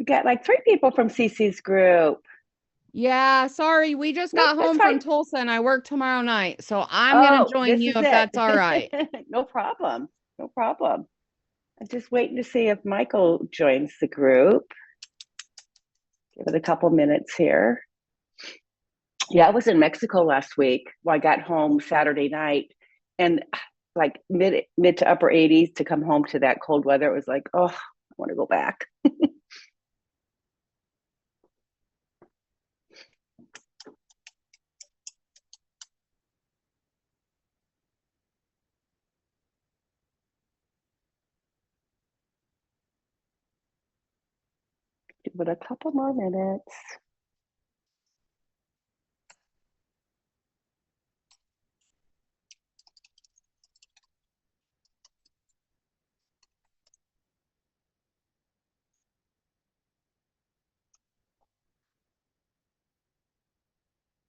got like three people from Cece's group. Yeah, sorry, we just Nope, got that's home fine. from Tulsa and I work tomorrow night, so I'm gonna Oh, join this you is if it. that's all right. No problem. No problem. I'm just waiting to see if Michael joins the group. Give it a couple minutes here. Yeah, I was in Mexico last week. Well, I got home Saturday night and like mid to upper 80s to come home to that cold weather. It was like, oh, I want to go back. Give it a couple more minutes.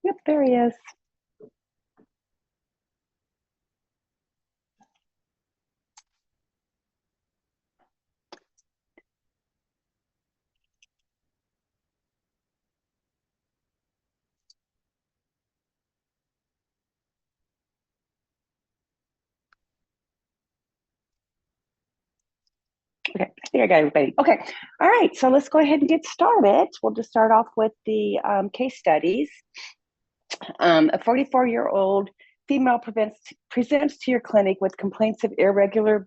Yep, there he is. Okay, I think I got everybody. Okay, all right, so let's go ahead and get started. We'll just start off with the case studies. A 44-year-old female presents to your clinic with complaints of irregular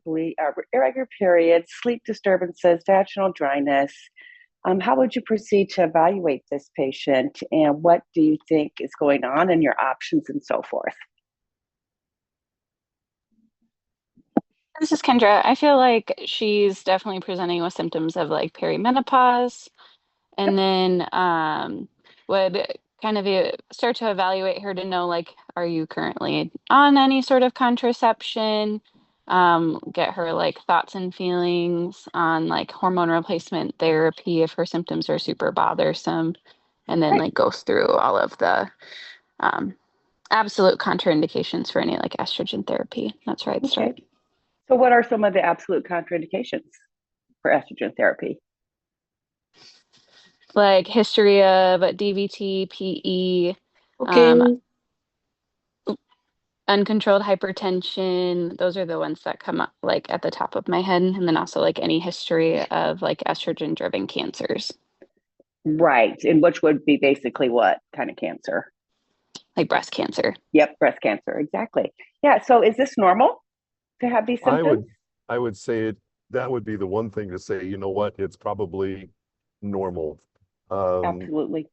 periods, sleep disturbances, vaginal dryness. How would you proceed to evaluate this patient, and what do you think is going on, and your options, and so forth? This is Kendra. I feel like she's definitely presenting with symptoms of like perimenopause, and Yep. then would kind of start to evaluate her to know like, are you currently on any sort of contraception? Get her like thoughts and feelings on like hormone replacement therapy if her symptoms are super bothersome, and then Right. like go through all of the um, absolute contraindications for any like estrogen therapy. That's where I'd Okay. start. So, what are some of the absolute contraindications for estrogen therapy? Like history of DVT, PE, um, Okay. uncontrolled hypertension. Those are the ones that come up like at the top of my head. And then also like any history of like estrogen driven cancers, Right. And which would be basically what kind of cancer? like breast cancer. Yep, breast cancer. Exactly. Yeah. So, is this normal to have these I symptoms? would I would say that would be the one thing to say, you know what, it's probably normal. Um, Absolutely.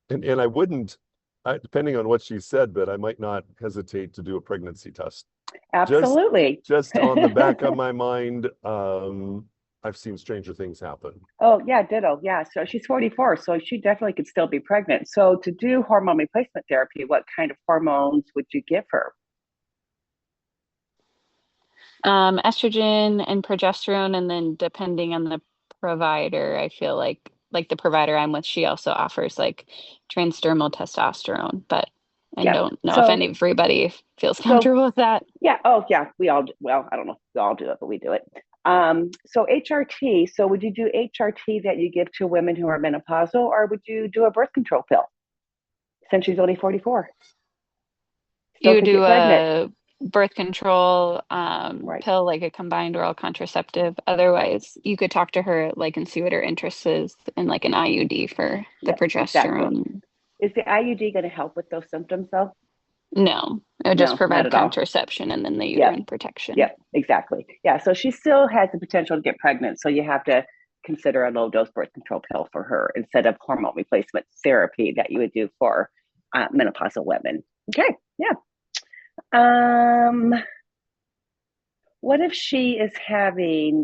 and I wouldn't, depending on what she said, but I might not hesitate to do a pregnancy test. Just Absolutely. just on the back of my mind, I've seen stranger things happen. Oh, yeah, ditto. Yeah. So she's 44, so she definitely could still be pregnant. So to do hormone replacement therapy, what kind of hormones would you give her? Estrogen and progesterone, and then depending on the provider, I feel like the provider I'm with, she also offers like transdermal testosterone, but I Yep. don't know if So, everybody feels so comfortable with that. yeah. Oh, yeah. We all, well, I don't know if we all do it, but we do it. So HRT. So would you do HRT that you give to women who are menopausal, or would you do a birth control pill since she's only 44? Still You could do get pregnant. a birth control Right. pill, like a combined oral contraceptive. Otherwise, you could talk to her like and see what her interest is in like an IUD for the Yep. Exactly. progesterone. Is the IUD going to help with those symptoms though? No, it would just No, not provide at all. contraception and then the Yep. uterine protection. Yep, exactly. Yeah, so she still has the potential to get pregnant. So you have to consider a low dose birth control pill for her instead of hormone replacement therapy that you would do for menopausal women. Okay, yeah. Um, what if she is having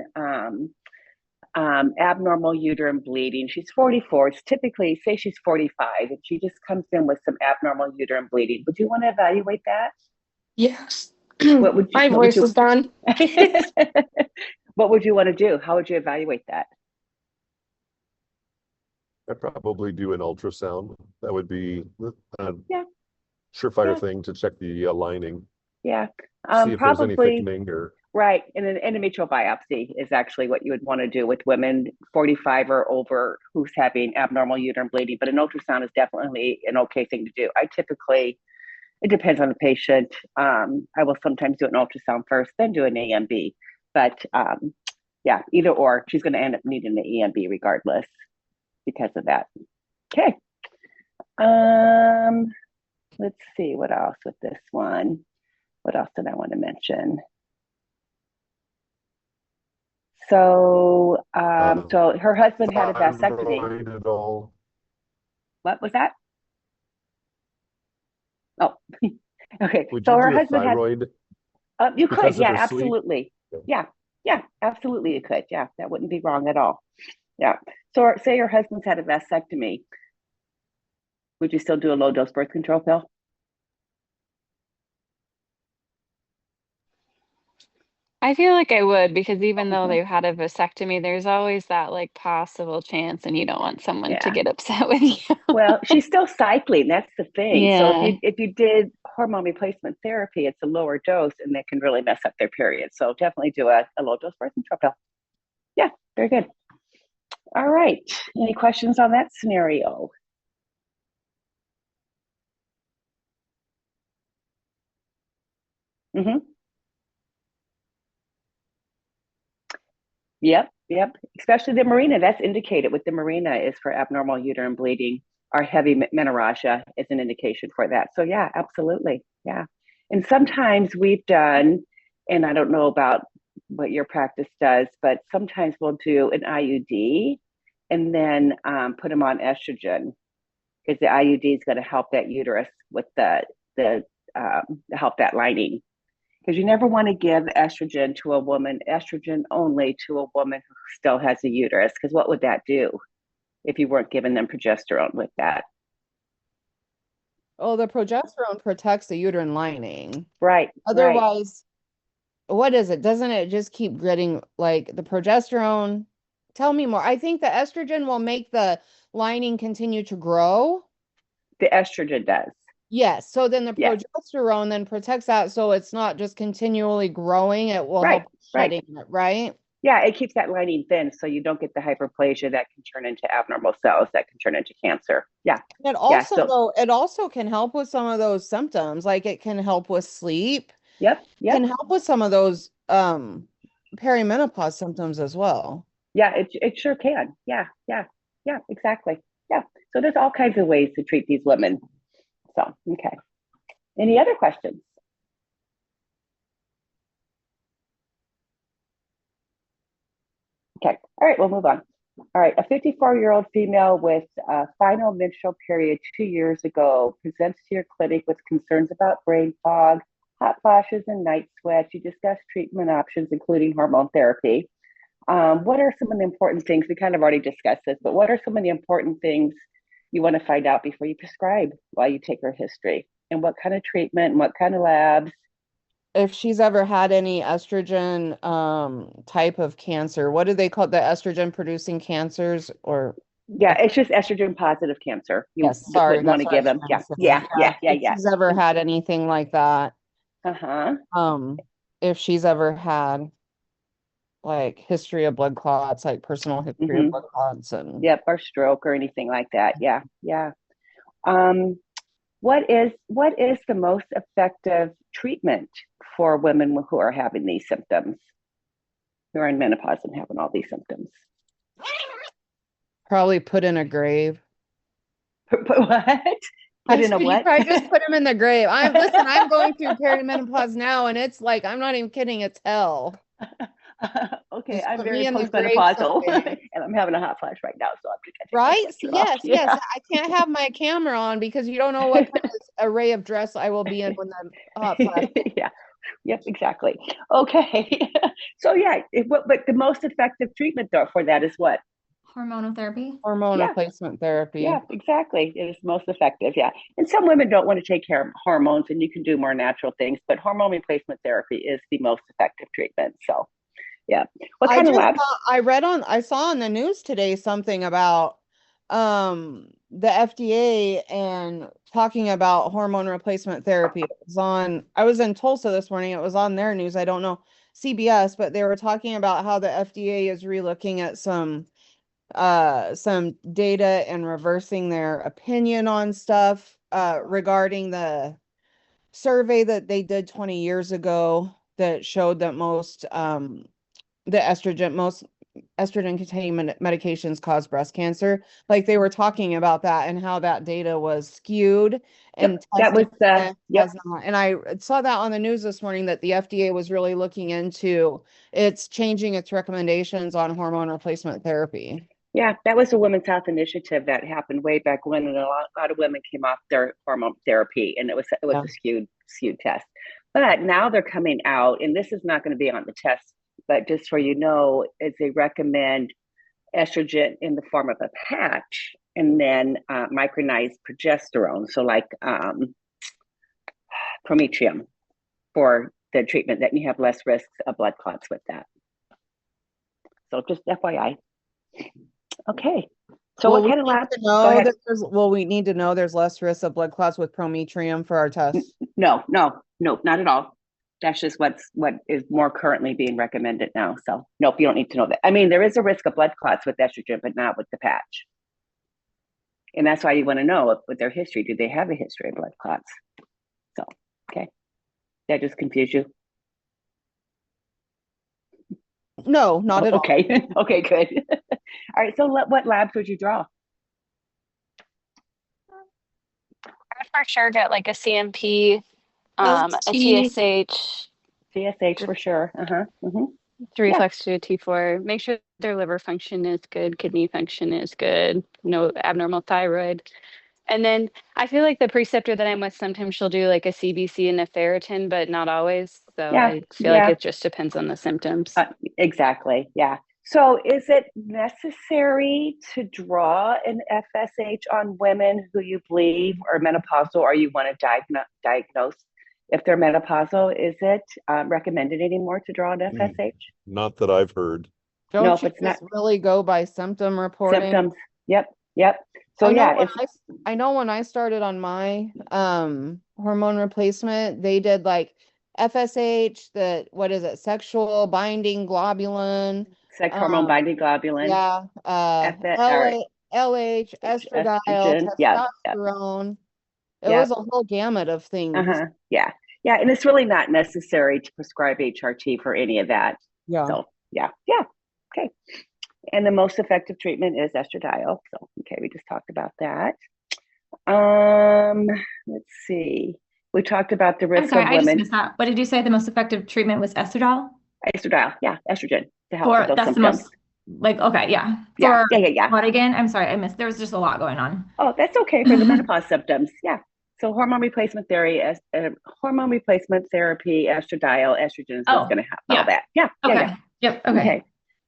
abnormal uterine bleeding? She's 44. It's typically, say she's 45, and she just comes in with some abnormal uterine bleeding. Would you want to evaluate that? Yes. What would you? My What would voice you? is gone. What would you want to do? How would you evaluate that? I'd probably do an ultrasound. That would be a Yeah, surefire yeah, thing to check the lining, yeah. see if there's any Probably, thickening or. Right. And an endometrial biopsy is actually what you would want to do with women 45 or over who's having abnormal uterine bleeding. But an ultrasound is definitely an okay thing to do. I typically, it depends on the patient. I will sometimes do an ultrasound first, then do an EMB. But yeah, either or, she's going to end up needing the EMB regardless because of that. Okay. Let's see what else with this one. What else did I want to mention? So, so her husband had a vasectomy. Thyroid at all? What was that? Oh, okay. Would So you her do a husband had, thyroid you could, because of yeah, her sleep? absolutely. Okay. Yeah, yeah, absolutely you could. Yeah, that wouldn't be wrong at all. Yeah. So say your husband's had a vasectomy. Would you still do a low dose birth control pill? I feel like I would, because even though Mhm. they've had a vasectomy, there's always that like possible chance, and you don't want someone to Yeah. get upset with you. Well, she's still cycling. That's the thing. So Yeah. if you did hormone replacement therapy, it's a lower dose and that can really mess up their period. So definitely do a low dose birth control pill. Yeah, very good. All right. Any questions on that scenario? Mm-hmm. Yep, yep. Especially the Mirena, that's indicated with the Mirena is for abnormal uterine bleeding. Our heavy menorrhagia is an indication for that. So yeah, absolutely. Yeah. And sometimes we've done, and I don't know about what your practice does, but sometimes we'll do an IUD and then put them on estrogen because the IUD is going to help that uterus with the help that lining because you never want to give estrogen to a woman, estrogen only to a woman who still has a uterus, because what would that do if you weren't giving them progesterone with that? Oh, the progesterone protects the uterine lining. Right, right. Otherwise, what is it? Doesn't it just keep getting like the progesterone? Tell me more. I think the estrogen will make the lining continue to grow. The estrogen does. Yes. So then the Yes. progesterone then protects that so it's not just continually growing. It will Right, help right. shedding it, right? Yeah, it keeps that lining thin so you don't get the hyperplasia that can turn into abnormal cells that can turn into cancer. Yeah. It also so though, it also can help with some of those symptoms. Like it can help with sleep, yep, can yep. help with some of those perimenopause symptoms as well. Yeah, it sure can. Yeah, yeah, yeah, exactly. Yeah. So there's all kinds of ways to treat these women. So, okay. Any other questions? Okay. All right, we'll move on. All right. A 54-year-old female with a final menstrual period 2 years ago presents to your clinic with concerns about brain fog, hot flashes, and night sweats. You discussed treatment options, including hormone therapy. What are some of the important things? We kind of already discussed this, but what are some of the important things you want to find out before you prescribe while you take her history? And what kind of treatment and what kind of labs? If she's ever had any estrogen type of cancer, what do they call it? The estrogen producing cancers or Yeah, it's just estrogen positive cancer. You yes, sorry, wouldn't want to that's what I give was them. trying Yeah, to say. yeah. If she's ever had anything like that, Uh-huh. if she's ever had like history of blood clots, like personal history of Mm-hmm. blood clots and Yep, or stroke or anything like that. Yeah, yeah. What is the most effective treatment for women who are having these symptoms, who are in menopause and having all these symptoms? probably put in a grave. Put what? Put in a You what? probably just put him in the grave. I'm going through perimenopause now, and it's like I'm not even kidding, it's hell. Okay, Just I'm put very me in the grave postmenopausal, someday. and I'm having a hot flash right now, so I'm just gonna Right? take my sweatshirt off. Yes. Yeah. I can't have my camera on because you don't know what kind of array of dress I will be in when the hot flash. Yeah. Yep, exactly. Okay. So yeah, but the most effective treatment though for that is what? Hormonal therapy. Hormone Yeah. replacement therapy. Yeah, exactly. It is most effective. Yeah. And some women don't want to take care of hormones and you can do more natural things, but hormone replacement therapy is the most effective treatment. So yeah. What kind of labs? I saw on the news today something about the FDA and talking about hormone replacement therapy. I was in Tulsa this morning. It was on their news. I don't know. CBS, but they were talking about how the FDA is relooking at some data and reversing their opinion on stuff regarding the survey that they did 20 years ago that showed that most estrogen containing medications cause breast cancer. Like they were talking about that and how that data was skewed and that was has not. And I saw that on the news this morning that the FDA was really looking into changing its recommendations on hormone replacement therapy. Yeah, that was a Women's Health Initiative that happened way back when, and a lot of women came off their hormone therapy, and it was Yeah. a skewed test. But now they're coming out, and this is not going to be on the test, but just for is they recommend estrogen in the form of a patch, and then micronized progesterone, so like Prometrium for the treatment, that you have less risks of blood clots with that. So just FYI. Okay. So Well, what kind of labs? We need to know there's less risk of blood clots with Prometrium for our test. No, not at all. That's just what is more currently being recommended now. So nope, you don't need to know that. I mean, there is a risk of blood clots with estrogen, but not with the patch. And that's why you want to know with their history, do they have a history of blood clots? So, okay. Did I just confuse you? No, not at all. Okay. Okay, good. All right. So what labs would you draw? I would for sure get like a CMP, a LT. TSH, TSH for sure. to reflex to a T4. Make sure their liver function is good, kidney function is good, no abnormal thyroid. And then I feel like the preceptor that I'm with, sometimes she'll do like a CBC and a ferritin, but not always. So Yeah, I feel like it just depends on the symptoms. Exactly. Yeah. So is it necessary to draw an FSH on women who you believe are menopausal or you want to diagnose if they're menopausal? Is it recommended anymore to draw an FSH? Not that I've heard. Don't you just really go by symptom reporting? Symptoms. Yep. So I know when I started on my hormone replacement, they did like FSH, what is it? Sexual binding globulin. Sex hormone binding globulin. Yeah. LH, estradiol, testosterone. It was a whole gamut of things. Yeah. And it's really not necessary to prescribe HRT for any of that. Yeah. So yeah. Okay. And the most effective treatment is estradiol. So okay, we just talked about that. Let's see. We talked about the risk of women. I just missed that. What did you say? The most effective treatment was estradiol? Estradiol, yeah, estrogen to help with those that's symptoms. The most, okay, yeah. Yeah. What again? I'm sorry, I missed. There was just a lot going on. Oh, that's okay for the menopause symptoms. Yeah. So hormone replacement therapy, estradiol, estrogen is going to have all that. Yeah. Okay. Yep. Okay.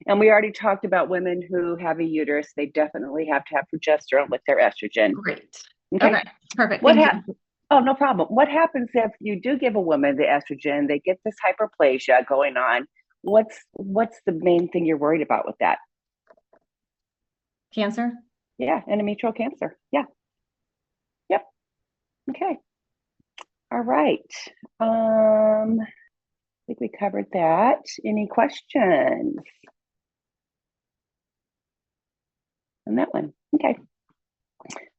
And we already talked about women who have a uterus. They definitely have to have progesterone with their estrogen. Great. Okay. Perfect. Oh, no problem. What happens if you do give a woman the estrogen, they get this hyperplasia going on? What's the main thing you're worried about with that? Cancer? Yeah, endometrial cancer. Yeah. Yep. Okay. All right. I think we covered that. Any questions on that one? Okay.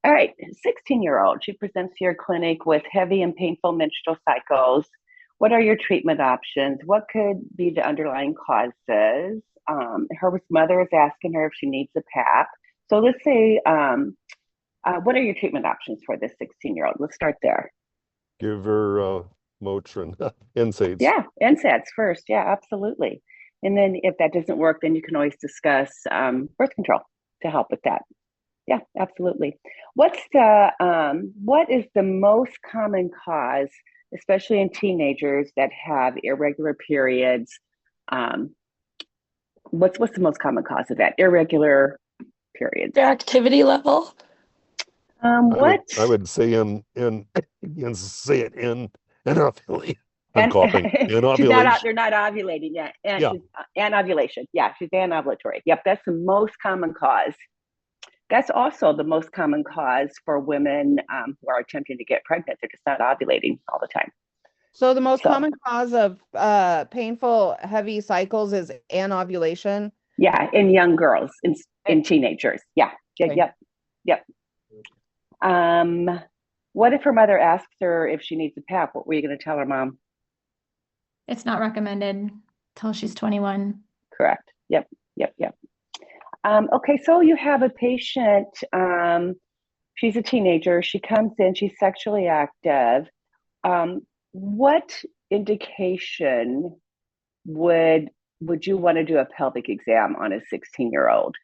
All right, 16-year-old. She presents to your clinic with heavy and painful menstrual cycles. What are your treatment options? What could be the underlying causes? Her mother is asking her if she needs a PAP. So let's say, what are your treatment options for this 16-year-old? Let's start there. Give her Motrin, NSAIDs. Yeah, NSAIDs first. Yeah, absolutely. And then if that doesn't work, then you can always discuss birth control to help with that. Yeah, absolutely. What is the most common cause, especially in teenagers that have irregular periods? What's the most common cause of that? Irregular periods. Their activity level. What? I would say in anovulation. I'm coughing. Anovulation. They're not ovulating yet. Anovulation. Yeah, she's anovulatory. Yep, that's the most common cause. That's also the most common cause for women who are attempting to get pregnant. They're just not ovulating all the time. So the most So- common cause of painful heavy cycles is anovulation. Yeah, in young girls, in teenagers. Yeah. Okay. Yep. What if her mother asks her if she needs a PAP? What were you going to tell her, Mom? It's not recommended till she's 21. Correct. Yep. Okay, so you have a patient. She's a teenager. She comes in. She's sexually active. What indication would you want to do a pelvic exam on a 16-year-old?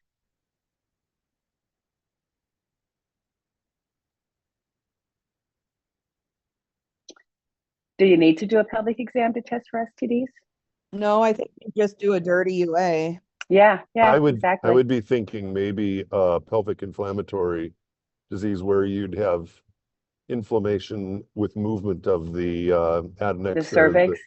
Do you need to do a pelvic exam to test for STDs? No, I think you just do a dirty UA. Yeah, I would exactly. be thinking maybe pelvic inflammatory disease where you'd have inflammation with movement of the adnexus. The cervix,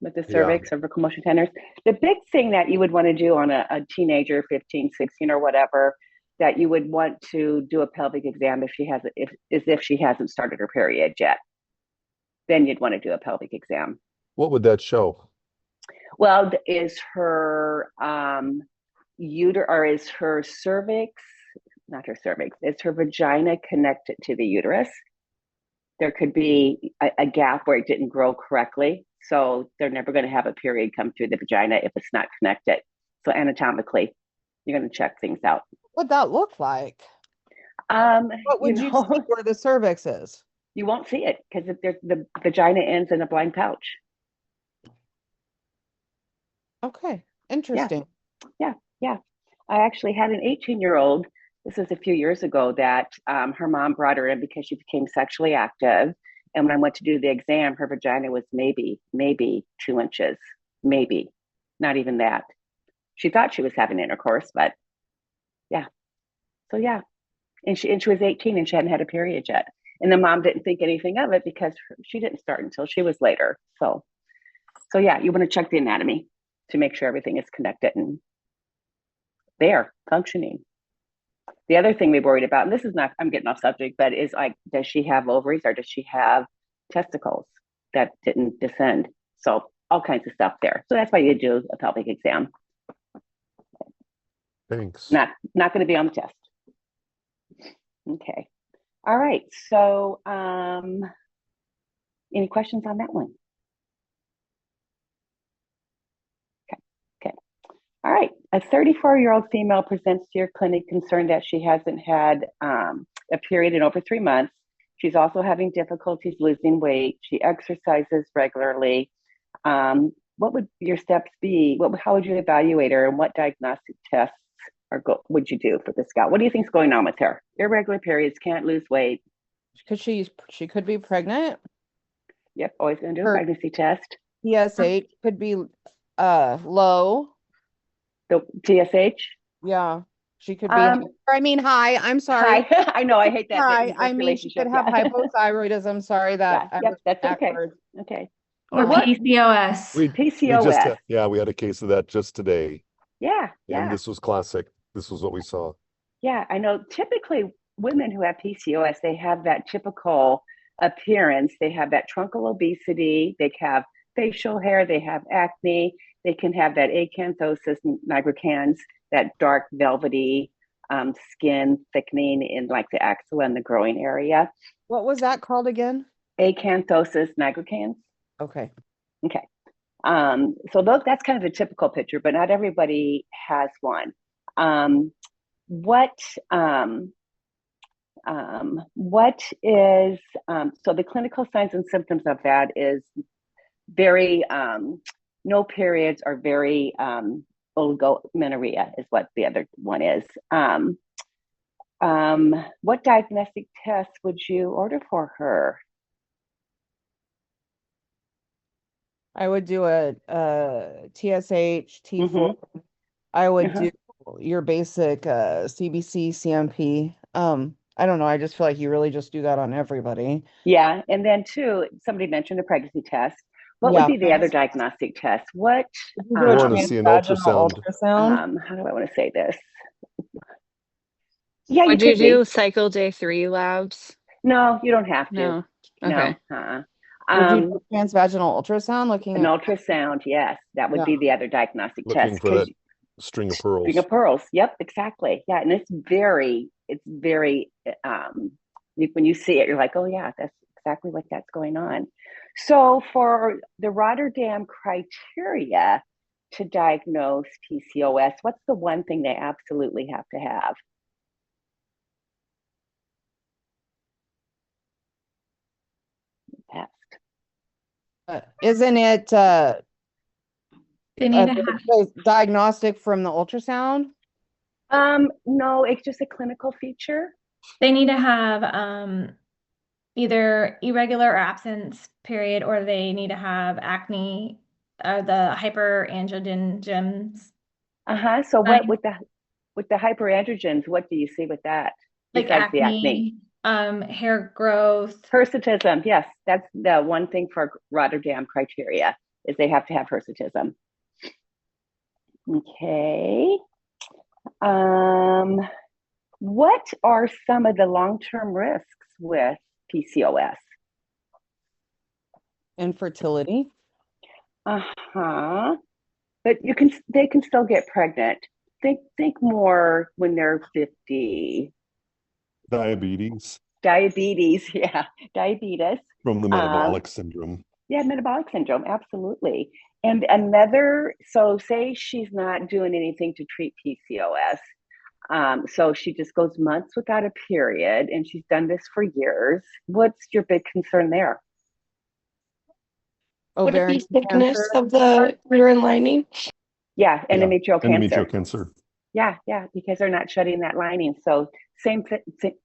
with the cervix, cervical motion tenders. The big thing that you would want to do on a teenager, 15, 16 or whatever, that you would want to do a pelvic exam if she hasn't started her period yet. Then you'd want to do a pelvic exam. What would that show? Well, is her is her cervix, not her cervix, is her vagina connected to the uterus? There could be a gap where it didn't grow correctly. So they're never going to have a period come through the vagina if it's not connected. So anatomically, you're going to check things out. What'd that look like? What would you see where the cervix is? You won't see it because the vagina ends in a blind pouch. Okay, interesting. Yeah. I actually had an 18-year-old. This was a few years ago that her mom brought her in because she became sexually active. And when I went to do the exam, her vagina was maybe 2 inches, maybe, not even that. She thought she was having intercourse, but yeah. So yeah, and she was 18 and she hadn't had a period yet. And the mom didn't think anything of it because she didn't start until she was later. So yeah, you want to check the anatomy to make sure everything is connected and there, functioning. The other thing we worried about, and this is not, I'm getting off subject, but is like, does she have ovaries or does she have testicles that didn't descend? So all kinds of stuff there. So that's why you do a pelvic exam. Thanks. Not going to be on the test. Okay. All right. So any questions on that one? Okay. All right. A 34-year-old female presents to your clinic concerned that she hasn't had a period in over 3 months. She's also having difficulties losing weight. She exercises regularly. What would your steps be? How would you evaluate her, and what diagnostic tests would you do for this gal? What do you think's going on with her? Irregular periods, can't lose weight. Because she could be pregnant. Yep, always going to do a pregnancy test. TSH could be low. The TSH? Yeah, she could be. I mean, high. I'm sorry. High. I know. I hate that. High. I mean, she could have hypothyroidism. Sorry that. Yeah, that's backwards. Okay. Or PCOS. We had a case of that just today. Yeah. And this was classic. This was what we saw. Yeah, I know. Typically, women who have PCOS, they have that typical appearance. They have that truncal obesity. They have facial hair. They have acne. They can have that acanthosis nigricans, that dark velvety skin thickening in like the axilla and the growing area. What was that called again? Acanthosis nigricans. Okay. So that's kind of the typical picture, but not everybody has one. What is so the clinical signs and symptoms of that is very no periods or very oligomenorrhea is what the other one is. What diagnostic tests would you order for her? I would do a TSH, T4. I would do your basic CBC, CMP. I don't know. I just feel like you really just do that on everybody. Yeah. And then too, somebody mentioned a pregnancy test. What would be the other diagnostic test? What? I want to see an ultrasound. How do I want to say this? Yeah. Would you do cycle day 3 labs? No, you don't have to. No. Okay. No. Would you Um, do transvaginal ultrasound looking an at? ultrasound, yes, that would Yeah. be the other diagnostic Looking test. for 'Cause that string of string pearls. of pearls. Yep, exactly. Yeah, and it's very when you see it, you're like, oh yeah, that's exactly what that's going on. So for the Rotterdam criteria to diagnose PCOS, what's the one thing they absolutely have to have? Test. Isn't it They need to have, diagnostic from the ultrasound? No, it's just a clinical feature. they need to have either irregular or absence period, or they need to have acne, the hyperandrogenism, Uh-huh. So what Fine. with the hyperandrogens, what do you see with that like besides the acne? hair growth. Hirsutism, yes, that's the one thing for Rotterdam criteria is they have to have hirsutism. Okay. What are some of the long-term risks with PCOS? Infertility. Uh-huh. But they can still get pregnant. Think more when they're 50. Diabetes Diabetes, yeah, diabetes. from the metabolic syndrome. Yeah, metabolic syndrome, absolutely. And so say she's not doing anything to treat PCOS. So she just goes months without a period, and she's done this for years. What's your big concern there? Would it be Ovarian thickness cancer. of the uterine lining? Yeah, endometrial cancer. Endometrial cancer. Yeah, because they're not shedding that lining. So same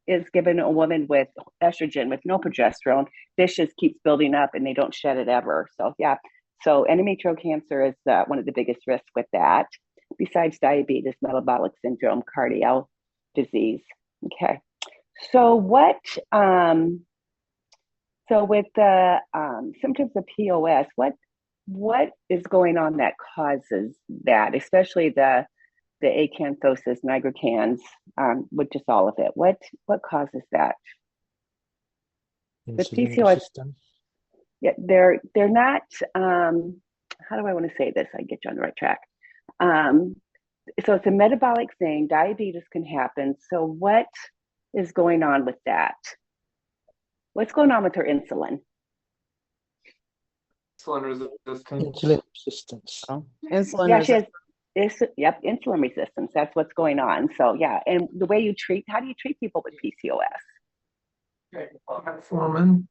is given a woman with estrogen with no progesterone. This just keeps building up and they don't shed it ever. So yeah, so endometrial cancer is one of the biggest risks with that. Besides diabetes, metabolic syndrome, cardiac disease. Okay, so so with the symptoms of POS, what is going on that causes that, especially the acanthosis nigricans, with just all of it? What causes that? The Insulin PCOS, resistance. yeah, they're not. How do I want to say this? I get you on the right track. So it's a metabolic thing. Diabetes can happen. So what is going on with that? What's going on with her insulin? Insulin resistance. Insulin resistance. Oh, insulin Yeah, she resistance. has. Insulin resistance. That's what's going on. So yeah, and the way how do you treat people with PCOS? Metformin.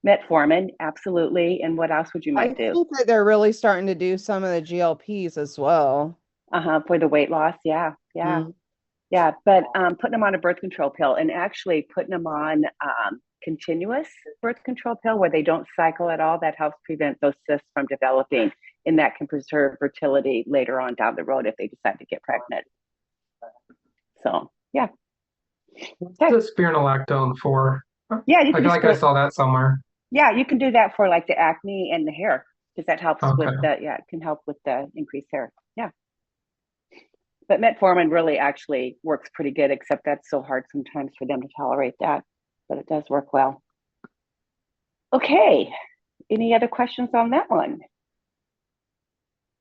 Metformin, absolutely. And what else would you I might do? think that they're really starting to do some of the GLPs as well. For the weight loss. Yeah. Mm. Yeah. But putting them on a birth control pill and actually putting them on continuous birth control pill where they don't cycle at all, that helps prevent those cysts from developing, and that can preserve fertility later on down the road if they decide to get pregnant. So yeah. What's the spironolactone for? Yeah, you I can feel like I saw that somewhere. Yeah, you can do that for like the acne and the hair because that helps with Okay. it can help with the increased hair. Yeah. But metformin really actually works pretty good, except that's so hard sometimes for them to tolerate that, but it does work well. Okay. Any other questions on that one?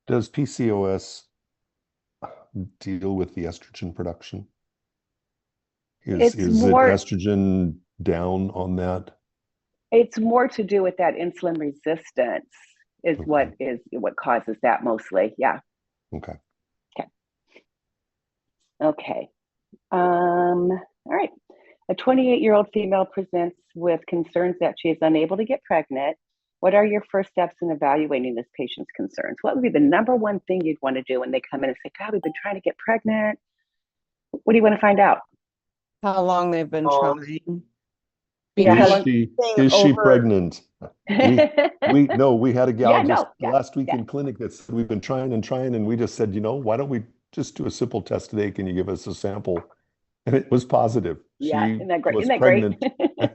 Does PCOS deal with the estrogen production? It's Is it more- estrogen down on that? It's more to do with that insulin resistance is Okay. what causes that mostly. Yeah. Okay. Okay. All right. A 28-year-old female presents with concerns that she is unable to get pregnant. What are your first steps in evaluating this patient's concerns? What would be the number one thing you'd want to do when they come in and say, God, we've been trying to get pregnant? What do you want to find out? How long they've been trying. Yeah, how Is long- she pregnant? We had a gal Yeah, just no, last week yeah. in clinic that said we've been trying, and we just said, why don't we just do a simple test today? Can you give us a sample? And it was positive. Yeah, She isn't that great? was Isn't that pregnant. great?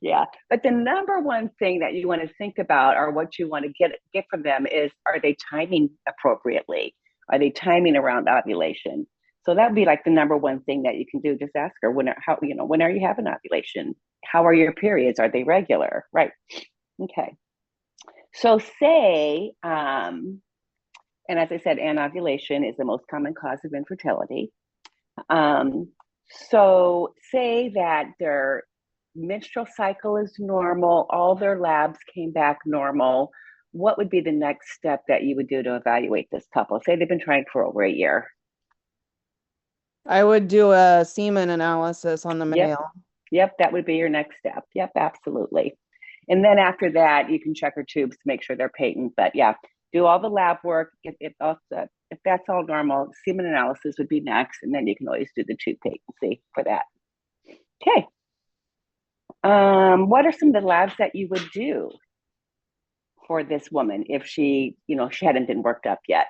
Yeah, but the number one thing that you want to think about or what you want to get from them is, are they timing appropriately? Are they timing around ovulation? So that'd be like the number one thing that you can do. Just ask her when are you having ovulation? How are your periods? Are they regular? Right. Okay. So say, and as I said, anovulation is the most common cause of infertility. So say that their menstrual cycle is normal, all their labs came back normal. What would be the next step that you would do to evaluate this couple? Say they've been trying for over a year. I would do a semen analysis on the Yep. male. Yep, that would be your next step. Yep, absolutely. And then after that, you can check her tubes to make sure they're patent. But yeah, do all the lab work. If that's all normal, semen analysis would be next, and then you can always do the tube patency for that. Okay. What are some of the labs that you would do for this woman if she hadn't been worked up yet?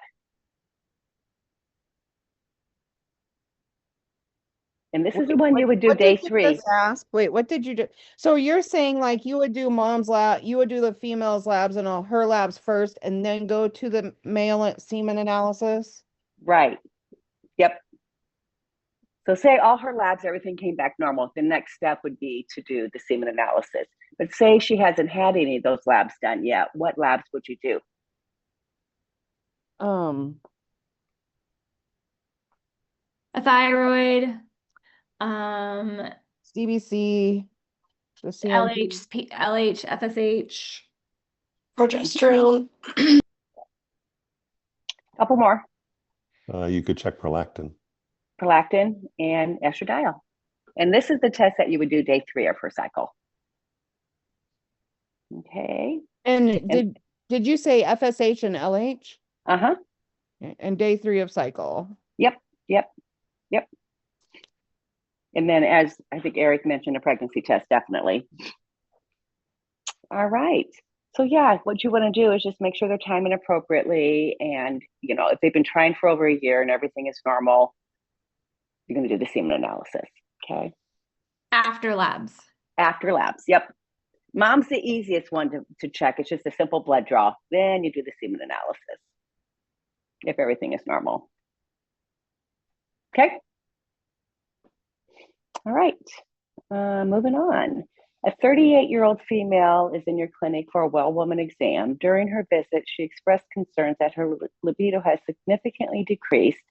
And this is the one you would do What day did you 3. just ask? Wait, what did you do? So you're saying like you would do mom's lab, you would do the female's labs and all her labs first, and then go to the male semen analysis? Right. Yep. So say all her labs, everything came back normal. The next step would be to do the semen analysis. But say she hasn't had any of those labs done yet. What labs would you do? A thyroid, CBC, the CMP. LH, FSH. Progesterone. Couple more. You could check prolactin. Prolactin and estradiol. And this is the test that you would do day 3 of her cycle. Okay. And did you say FSH and LH? Uh-huh. And day 3 of cycle. Yep. And then, as I think Eric mentioned, a pregnancy test, definitely. All right. So yeah, what you want to do is just make sure they're timing appropriately. And, if they've been trying for over a year and everything is normal, you're going to do the semen analysis. Okay. After labs. After labs. Yep. Mom's the easiest one to check. It's just a simple blood draw. Then you do the semen analysis if everything is normal. Okay. All right. Moving on. A 38-year-old female is in your clinic for a well woman exam. During her visit, she expressed concerns that her libido has significantly decreased.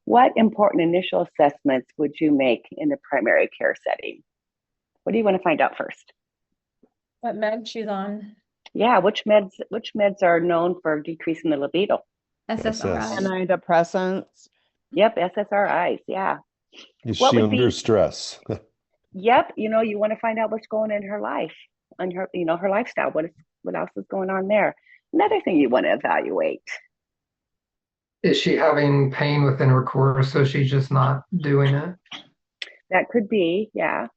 What important initial assessments would you make in the primary care setting? What do you want to find out first? What med she's on? Yeah, which meds are known for decreasing the libido? SSRI. Antidepressants. Yep, SSRIs. Yeah. Is What she would be- under stress? Yep. You want to find out what's going on in her life, on her, her lifestyle. What else is going on there? Another thing you want to evaluate. Is she having pain within her core, so she's just not doing it? That could be, yeah.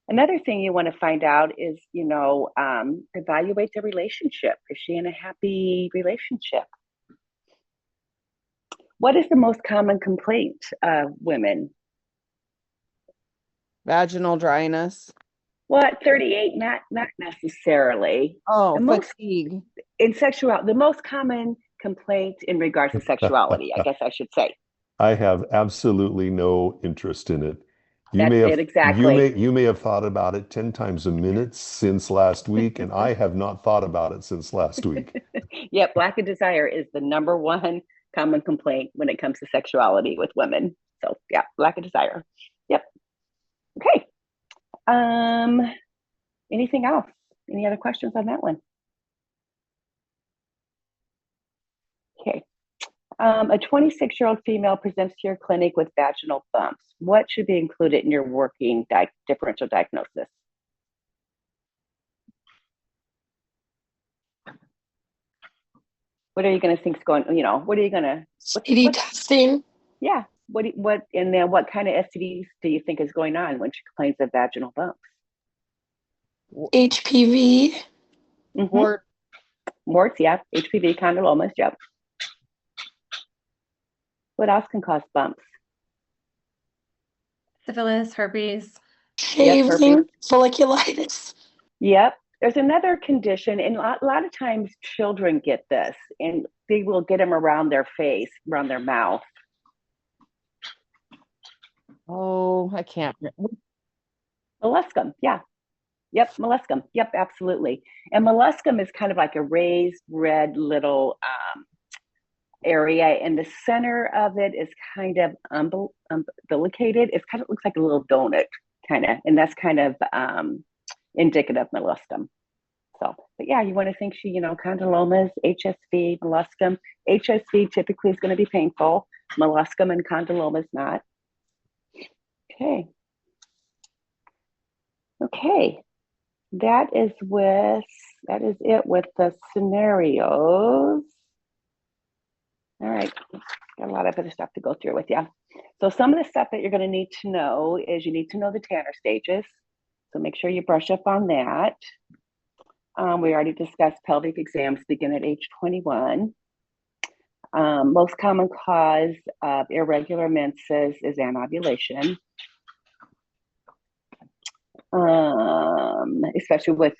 Another thing you want to find out is, evaluate the relationship. Is she in a happy relationship? What is the most common complaint of women? Vaginal dryness. What, 38? Not necessarily. Oh, The most- fatigue. In sexuality, the most common complaint in regards to sexuality, I guess I should say. I have absolutely no interest in it. That's it, exactly. You may have thought about it 10 times a minute since last week, and I have not thought about it since last week. Yep, lack of desire is the number one common complaint when it comes to sexuality with women. So yeah, lack of desire. Yep. Okay. Anything else? Any other questions on that one? Okay. A 26-year-old female presents to your clinic with vaginal bumps. What should be included in your working differential diagnosis? What are you going to think is going, what are you going to? STD testing. Yeah. And then what kind of STDs do you think is going on when she complains of vaginal bumps? HPV. Mm-hmm. Or Warts, yeah. HPV, condylomas, yep. What else can cause bumps? Syphilis, herpes. Shaving. herpes. Folliculitis. Yep. There's another condition, and a lot of times children get this, and they will get them around their face, around their mouth. oh, I can't. Molluscum, yeah. Yep, molluscum. Yep, absolutely. And molluscum is kind of like a raised red little area, and the center of it is kind of umbilicated. It kind of looks like a little donut, kind of, and that's kind of indicative of molluscum. So, but yeah, you want to think she, condylomas, HSV, molluscum. HSV typically is going to be painful. Molluscum and condylomas not. Okay. Okay. That is it with the scenarios. All right, got a lot of other stuff to go through with you. So some of the stuff that you're going to need to know is you need to know the Tanner stages. So make sure you brush up on that. We already discussed pelvic exams begin at age 21. Most common cause of irregular menses is anovulation, especially with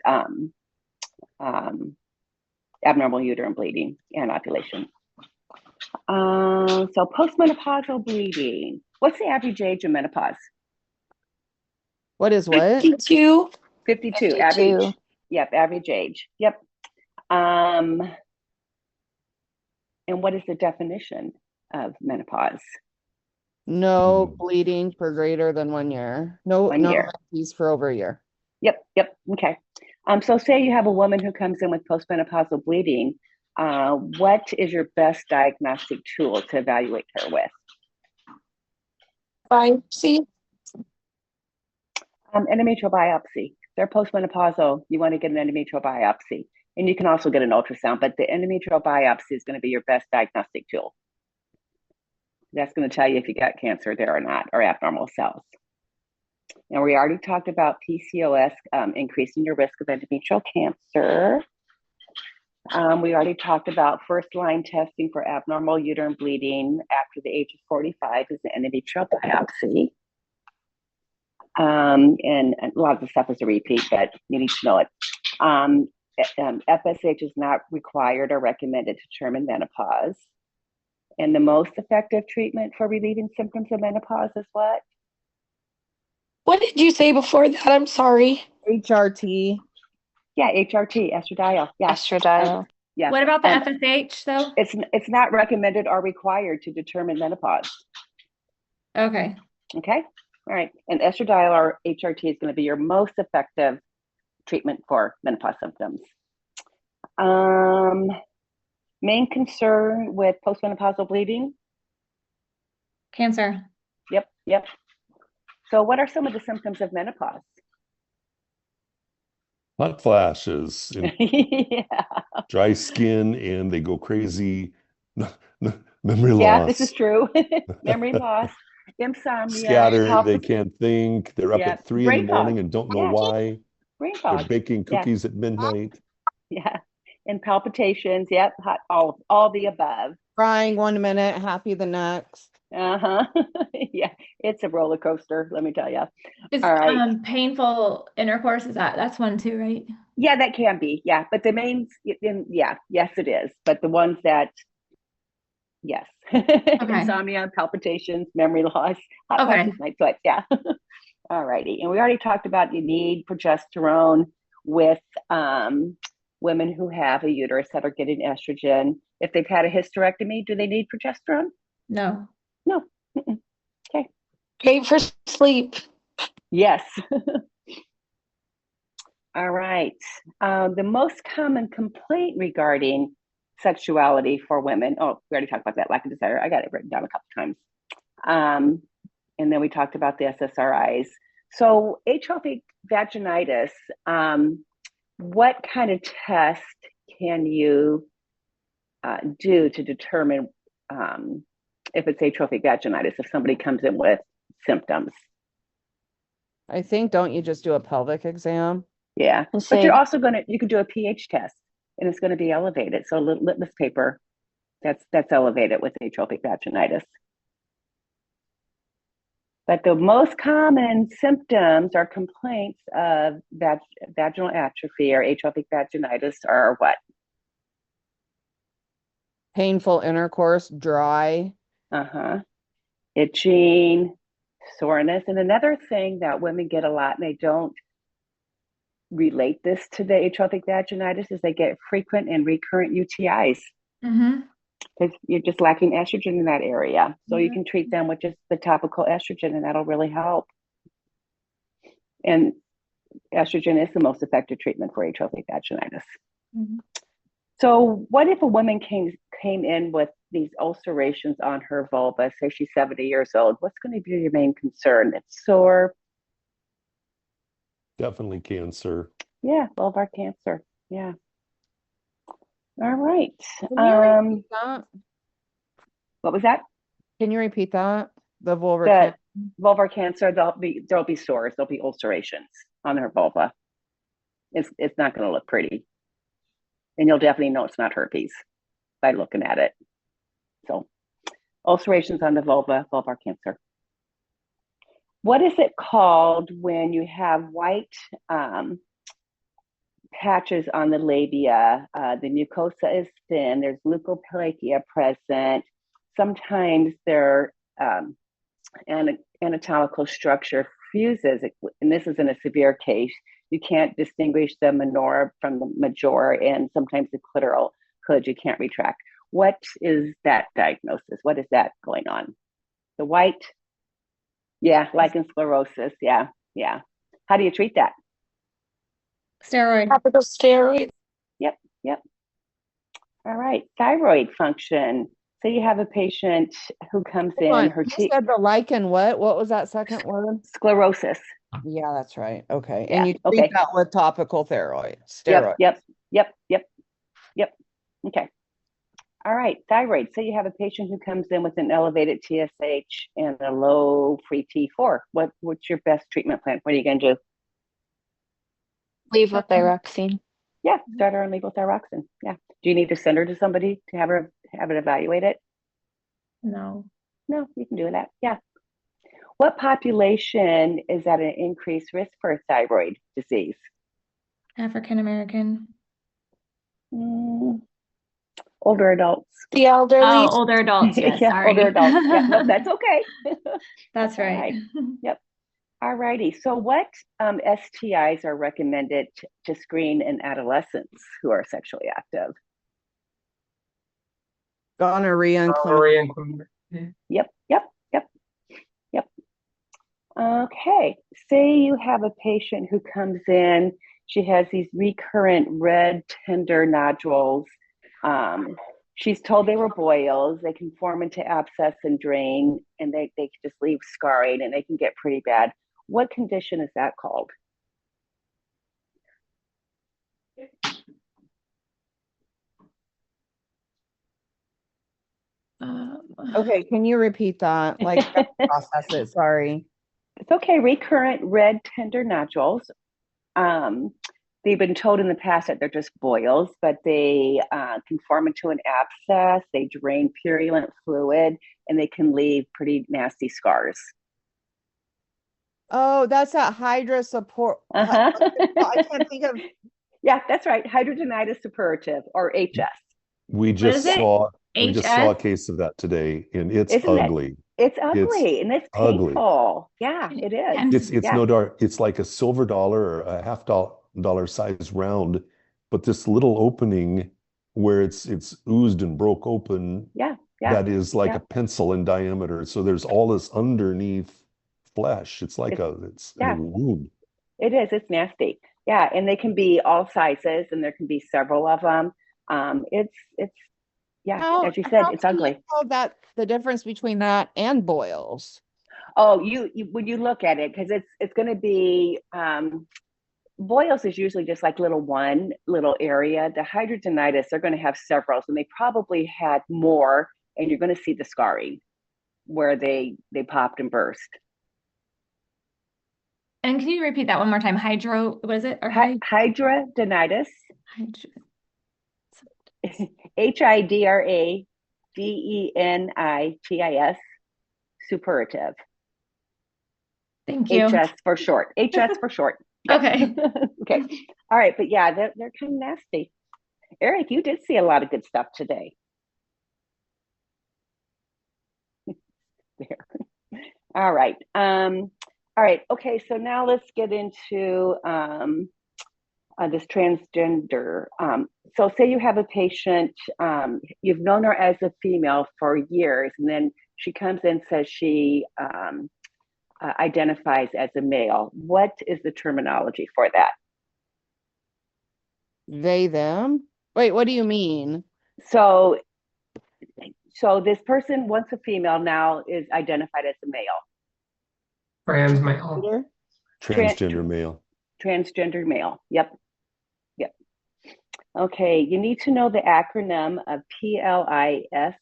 abnormal uterine bleeding, anovulation. So postmenopausal bleeding. What's the average age of menopause? What is what? 52. 52, 52. average. Yep, average age. Yep. And what is the definition of menopause? No bleeding for greater than 1 year. No, 1 year. menses for over a year. Yep. Okay. So say you have a woman who comes in with postmenopausal bleeding. What is your best diagnostic tool to evaluate her with? Biopsy. Endometrial biopsy. They're postmenopausal. You want to get an endometrial biopsy. And you can also get an ultrasound, but the endometrial biopsy is going to be your best diagnostic tool. That's going to tell you if you got cancer there or not, or abnormal cells. And we already talked about PCOS increasing your risk of endometrial cancer. We already talked about first-line testing for abnormal uterine bleeding after the age of 45 is the endometrial biopsy. And a lot of the stuff is a repeat, but you need to know it. FSH is not required or recommended to determine menopause. And the most effective treatment for relieving symptoms of menopause is what? What did you say before that? I'm sorry. HRT. Yeah, HRT, estradiol. Yeah. Estradiol. Yeah. What about the FSH though? It's not recommended or required to determine menopause. Okay. Okay. All right. And estradiol or HRT is going to be your most effective treatment for menopause symptoms. Main concern with postmenopausal bleeding? Cancer. Yep. So what are some of the symptoms of menopause? Hot flashes and Yeah. dry skin, and they go crazy. Memory Yeah, loss. this is true. Memory loss, insomnia, Scattered, they can't think. They're up Yeah. at 3 in Brain the morning fog. and don't know Yeah. why. brain They're fog. baking Yeah. cookies at midnight. Yeah. And palpitations. Yep. All the above. Crying 1 minute, happy the next. Uh-huh. Yeah. It's a roller coaster, let me tell you. Is All right. painful intercourse, that's one too, right? Yeah, that can be. Yeah. But the main, yes, it is. But the ones that, yes. Insomnia, palpitations, memory loss, hot Okay. flashes, night sweats. Yeah. All righty. And we already talked about you need progesterone with women who have a uterus that are getting estrogen. If they've had a hysterectomy, do they need progesterone? No. No. Mm-mm. Okay. Great for sleep. Yes. All right. The most common complaint regarding sexuality for women. Oh, we already talked about that, lack of desire. I got it written down a couple times. And then we talked about the SSRIs. So atrophic vaginitis, what kind of test can you do to determine if it's atrophic vaginitis, if somebody comes in with symptoms? I think, don't you just do a pelvic exam? Yeah, Let's but see. you're also you can do a pH test and it's going to be elevated. So litmus paper, that's elevated with atrophic vaginitis. But the most common symptoms or complaints of vaginal atrophy or atrophic vaginitis are what? Painful intercourse, dry. Itching, soreness. And another thing that women get a lot and relate this to the atrophic vaginitis is they get frequent and recurrent UTIs Mm-hmm. because you're just lacking estrogen in that area. So you Mhm. can treat them with just the topical estrogen, and that'll really help. And estrogen is the most effective treatment for atrophic vaginitis. Mhm. So what if a woman came in with these ulcerations on her vulva, say she's 70 years old? What's going to be your main concern? It's sore. Definitely cancer. Yeah, vulvar cancer. Yeah. All right. Can you repeat that? What was that? Can you repeat that? The vulvar The cancer. vulvar cancer, there'll be sores, there'll be ulcerations on her vulva. It's not going to look pretty. And you'll definitely know it's not herpes by looking at it. So ulcerations on the vulva, vulvar cancer. What is it called when you have white patches on the labia? The mucosa is thin, there's leukoplakia present. Sometimes their anatomical structure fuses, and this is in a severe case. You can't distinguish the minor from the major, and sometimes the clitoral hood you can't retract. What is that diagnosis? What is that going on? The white? Yeah, lichen sclerosis. Yeah, yeah. How do you treat that? Steroid. Topical steroid. Yep, yep. All right, thyroid function. So you have a patient who comes Hold on. in, her You said the lichen what? What was that second word? sclerosis. Yeah, that's right. Okay. Yeah, And you treat okay. that with topical steroid. Yep. Okay. All right, thyroid. So you have a patient who comes in with an elevated TSH and a low free T4. What's your best treatment plan? What are you going to do? Levothyroxine. Yeah, start her on levothyroxine. Yeah. Do you need to send her to somebody to have it evaluated? No. No, you can do that. Yeah. What population is at an increased risk for thyroid disease? African American. Older adults. The elderly. Oh, older adults. Yes, Yeah, sorry. older adults. Yeah, no, that's okay. That's all right. Yep. All righty. So what STIs are recommended to screen in adolescents who are sexually active? Gonorrhea and chlamydia. Gonorrhea and chlamydia. Yep. Okay. Say you have a patient who comes in, she has these recurrent red tender nodules. She's told they were boils. They can form into abscess and drain, and they can just leave scarring, and they can get pretty bad. What condition is that called? Okay, can you repeat that? Like, I gotta process it. Sorry. It's okay. Recurrent red tender nodules. They've been told in the past that they're just boils, but they can form into an abscess. They drain purulent fluid, and they can leave pretty nasty scars. Oh, that's that Hydra support. Uh-huh. I can't think of. Yeah, that's right. Hidradenitis suppurative, or HS. We just is it? saw we just saw a HS? case of that today, and it's Isn't it? ugly. It's ugly and it's ugly. painful. Yeah, it is. And It's Yeah. no dark. It's like a silver dollar or a half dollar size round, but this little opening where it's oozed and broke open, Yeah. that is like Yeah. a pencil in diameter. So there's all this underneath flesh. It's like it's a yeah. wound. It is. It's nasty. Yeah, and they can be all sizes, and there can be several of them. It's yeah. As you said, it's can you ugly. tell that the difference between that and boils? Oh, you when you look at it, because it's going to be boils is usually just like one little area. The hidradenitis, they're going to have several, and they probably had more, and you're going to see the scarring where they popped and burst. And can you repeat that one more time? What is it? Or Hidradenitis. HIDRADENITIS suppurative. Thank you. HS for short. HS for short. Yeah. Okay. Okay. All right. But yeah, they're kind of nasty. Eric, you did see a lot of good stuff today. There. All right. All right. Okay. So now let's get into this transgender. So say you have a patient, you've known her as a female for years, and then she comes in and says she identifies as a male. What is the terminology for that? They, them? Wait, what do you mean? So this person, once a female, now is identified as a male. Trans male. Peter? Transgender male. Transgender male. Yep. Yep. Okay, you need to know the acronym of PLISSIT.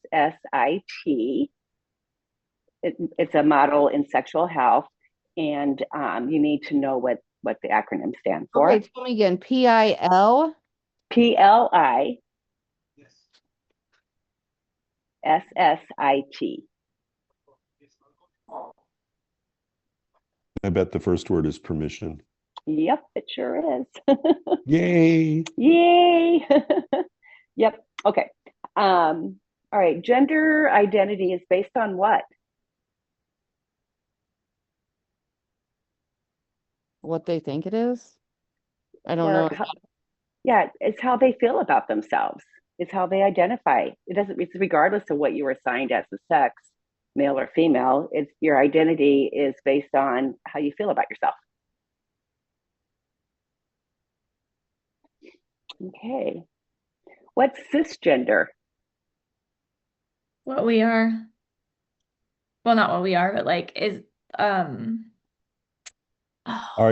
It's a model in sexual health, and you need to know what the acronym stands for. Okay, tell me again. PIL? PLISSIT. I bet the first word is permission. Yep, it sure is. Yay. Yay. Yep. Okay. All right. Gender identity is based on what? What they think it is? I don't know. Yeah, it's how they feel about themselves. It's how they identify. It's regardless of what you were assigned as a sex, male or female. It's your identity is based on how you feel about yourself. Okay. What's cisgender? What we are. Well, not what we are, but like is Our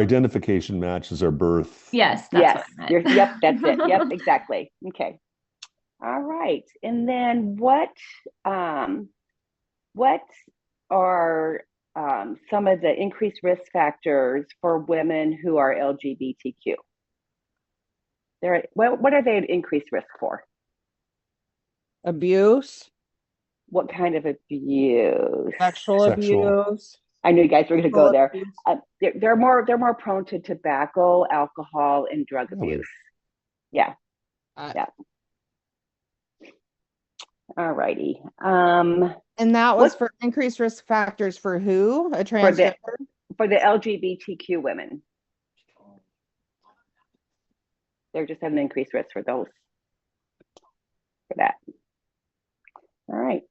identification matches our birth. yes, that's Yes. what I meant. Yep, that's it. Yep, exactly. Okay. All right. And then what are some of the increased risk factors for women who are LGBTQ? What are they at increased risk for? Abuse, What kind of abuse? sexual Sexual. abuse. I knew you guys were going to go there. abuse. They're more prone to tobacco, alcohol, and drug Really? abuse. Yeah. Uh, Yeah. All righty. And that was What- for increased risk factors for who? A For transgender? the LGBTQ women, they're just at an increased risk for those. For that. All right.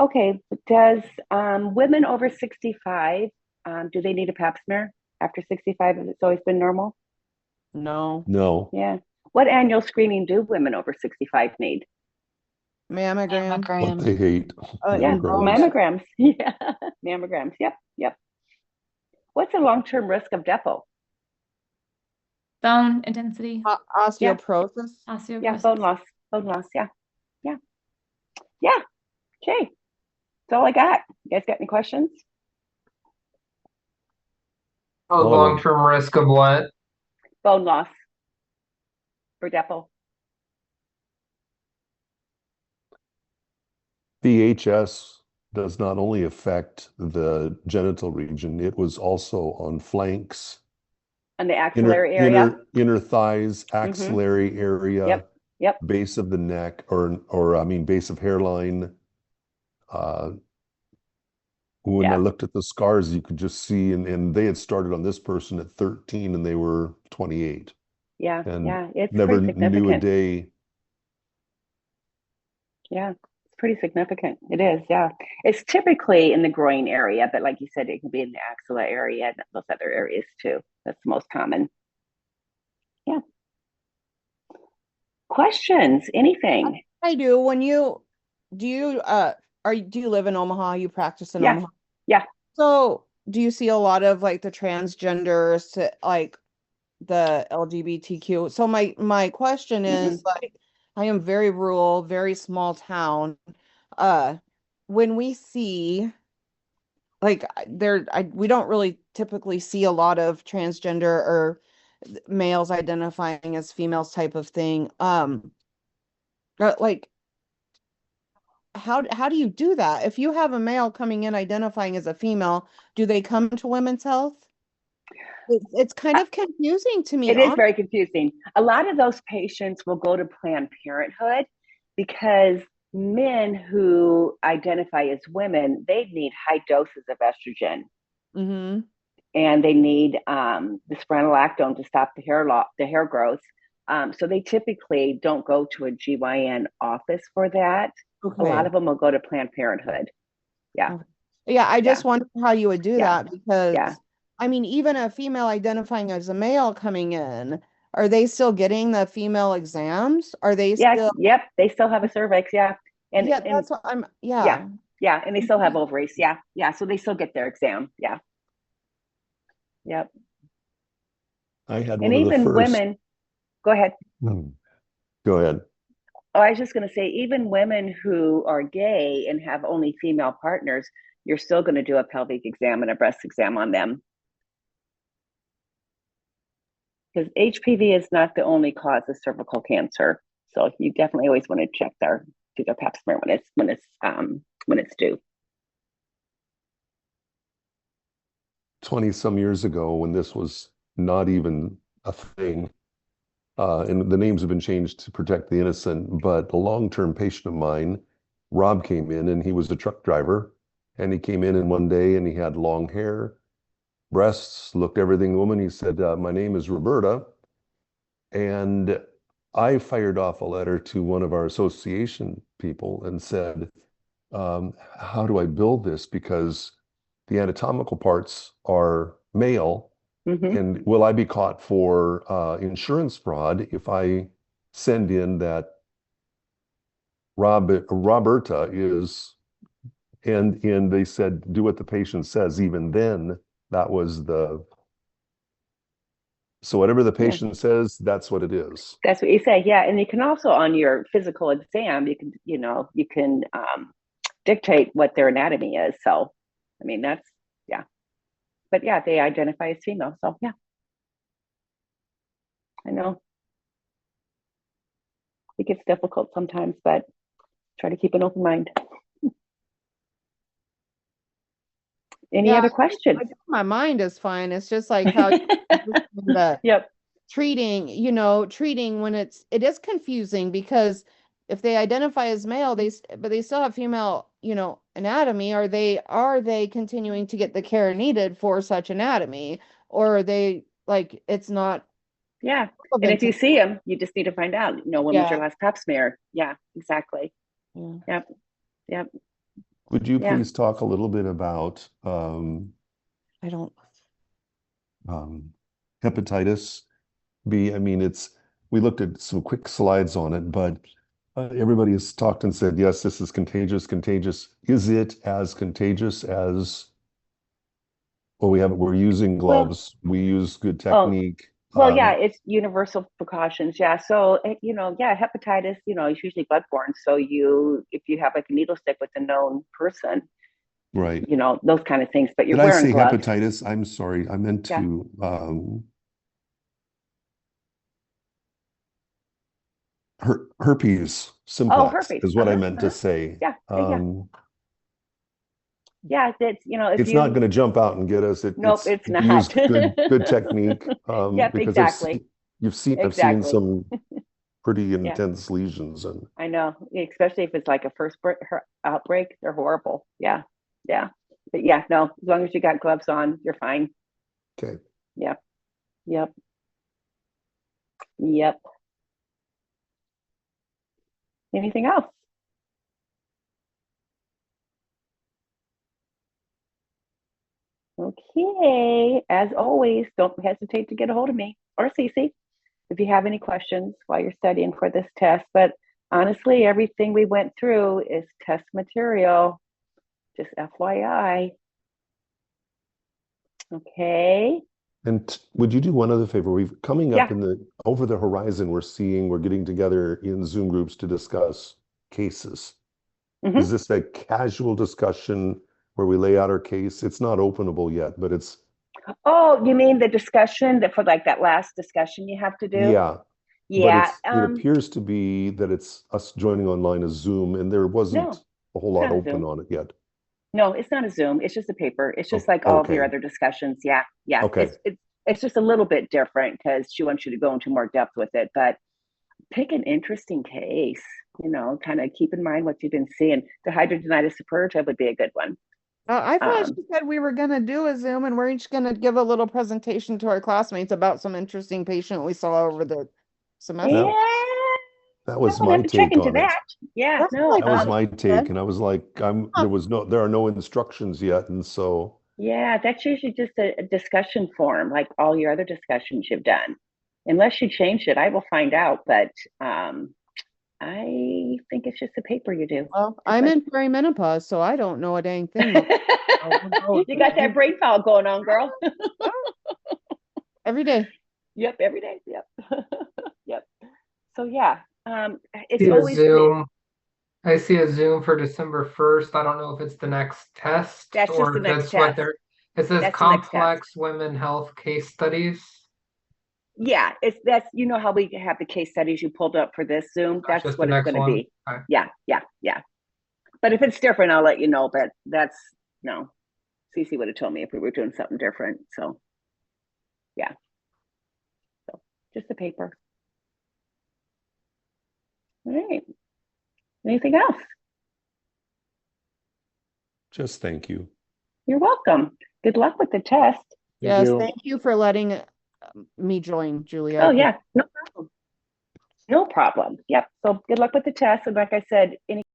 Okay. Does women over 65 do they need a pap smear after 65 if it's always been normal? No. No. Yeah. What annual screening do women over 65 need? Mammogram. What they hate. Yeah, Mammograms. mammograms. Yeah, mammograms. Yep. What's the long-term risk of DEPO? Bone intensity, Osteoporosis. osteoporosis. Yeah, bone loss. Yeah. Okay. That's all I got. You guys got any questions? Oh, long-term risk of what? Bone loss for DEPO. VHS does not only affect the genital region, it was also on flanks, On the axillary area. inner thighs, axillary area, Yep. base of the neck, or I mean base of hairline. When I Yeah. looked at the scars, you could just see, and they had started on this person at 13 and they were 28. Yeah. And Yeah. It's never pretty knew a significant. day. Yeah. It's pretty significant. It is. Yeah. It's typically in the groin area, but like you said, it can be in the axilla area and those other areas too. That's the most common. Yeah. Questions? Anything? I do. Do you live in Omaha? You practice in Yeah. Omaha? Yeah. So do you see a lot of like the transgenders to like the LGBTQ? So my question is like, I am very rural, very small town. When we see like we don't really typically see a lot of transgender or males identifying as females type of thing. Like how do you do that? If you have a male coming in identifying as a female, do they come to women's health? It's kind of confusing to me. It is very confusing. A lot of those patients will go to Planned Parenthood because men who identify as women, they need high doses of estrogen. Mm-hmm. and they need the spironolactone to stop the hair growth. So they typically don't go to a GYN office for that. A lot Okay. of them will go to Planned Parenthood. Yeah. Yeah, I just Yeah. wonder how you would do Yeah. that because Yeah. I mean, even a female identifying as a male coming in, are they still getting the female exams? Are they Yeah. still, Yep. They still have a cervix. Yeah. And yeah, that's what I'm, yeah. yeah. Yeah. And they still have ovaries. Yeah. Yeah. So they still get their exam. Yeah. Yep. I had And one of the even first. women, go ahead. Go ahead. Oh, I was just going to say, even women who are gay and have only female partners, you're still going to do a pelvic exam and a breast exam on them. Because HPV is not the only cause of cervical cancer. So you definitely always want to check do their pap smear when it's due. 20 some years ago when this was not even a thing. And the names have been changed to protect the innocent, but a long-term patient of mine, Rob, came in and he was a truck driver. And he came in one day and he had long hair, breasts, looked everything woman. He said, my name is Roberta. And I fired off a letter to one of our association people and said, how do I build this? Because the anatomical parts are male. Mm-hmm. And will I be caught for insurance fraud if I send in that Roberta is, and they said, do what the patient says. Even then, that was so whatever the patient says, that's what it is. That's what you say. Yeah. And you can also, on your physical exam, you can dictate what their anatomy is. So, I mean, yeah. But yeah, they identify as female. So yeah. I know. It gets difficult sometimes, but try to keep an open mind. Any other questions? My mind is fine. It's just like how the Yep. treating when it is confusing because if they identify as male, but they still have female, anatomy. Are they continuing to get the care needed for such anatomy, or are they like it's not? Yeah. And if you see them, you just need to find out, when was your last pap smear? Yeah, exactly. Yeah. Yep. Would you please talk a little bit about I don't. Hepatitis B? I mean, we looked at some quick slides on it, but everybody has talked and said, yes, this is contagious. Is it as contagious as, well, we're using gloves. We use good technique. Well, yeah, it's universal precautions. Yeah. So, hepatitis, is usually bloodborne. So if you have like a needle stick with a known person, right, those kind of things, but you're Did wearing I say gloves. hepatitis? I'm sorry. I meant to, herpes simplex herpes. is what I meant to say. Yeah. Yeah, it's not going to jump out and get us. Nope, it's not. Used good technique. Yep, because exactly. I've seen some pretty intense lesions, and I know, especially if it's like a first outbreak, they're horrible. Yeah. But yeah, no, as long as you got gloves on, you're fine. Okay. Yep. Anything else? Okay, as always, don't hesitate to get a hold of me or Cece if you have any questions while you're studying for this test. But honestly, everything we went through is test material, just FYI. Okay. And would you do one other favor? We've coming up over the horizon, we're getting together in Zoom groups to discuss cases. Mm-hmm. Is this a casual discussion where we lay out our case? It's not openable yet, but it's. Oh, you mean the discussion for like that last discussion you have to do? Yeah. Yeah. But it appears to be that it's us joining online as Zoom, and there wasn't a whole lot open on it yet. No, it's not a Zoom. It's just a paper. It's just like all of your other discussions. Yeah. Okay. It's just a little bit different because she wants you to go into more depth with it. But pick an interesting case. Kind of keep in mind what you've been seeing. The hidradenitis suppurativa would be a good one. I thought Um, she said we were gonna do a Zoom and we're each gonna give a little presentation to our classmates about some interesting patient we saw over the semester. Yeah, That was we'll my have to check take into on it. that. Yeah, That's no, like That was what my she take, said. and I was like, there are no instructions yet, and so yeah, that's usually just a discussion forum, like all your other discussions you've done. Unless you changed it, I will find out, but I think it's just a paper you do. Well, Just I'm like- in perimenopause, so I don't know a dang thing. You got that brain fog going on, girl. Every day. Yep, every day. Yep. Yep. So yeah, it's See a always Zoom. I see a Zoom for December 1st. I don't know if it's the next test That's just or the if next that's what test. they're. It says That's the next test. complex women health case studies. Yeah, that's how we have the case studies you pulled up for this Zoom. That's That's just what the it's next going to one. be. Okay. Yeah. But if it's different, I'll let you know. But that's no. Cece would have told me if we were doing something different. So yeah. So just the paper. All right. Anything else? just thank you. You're welcome. Good luck with the test. Yes, you. thank you for letting me join, Julia. Oh yeah, no problem. No problem. Yep. So good luck with the test. And like I said, any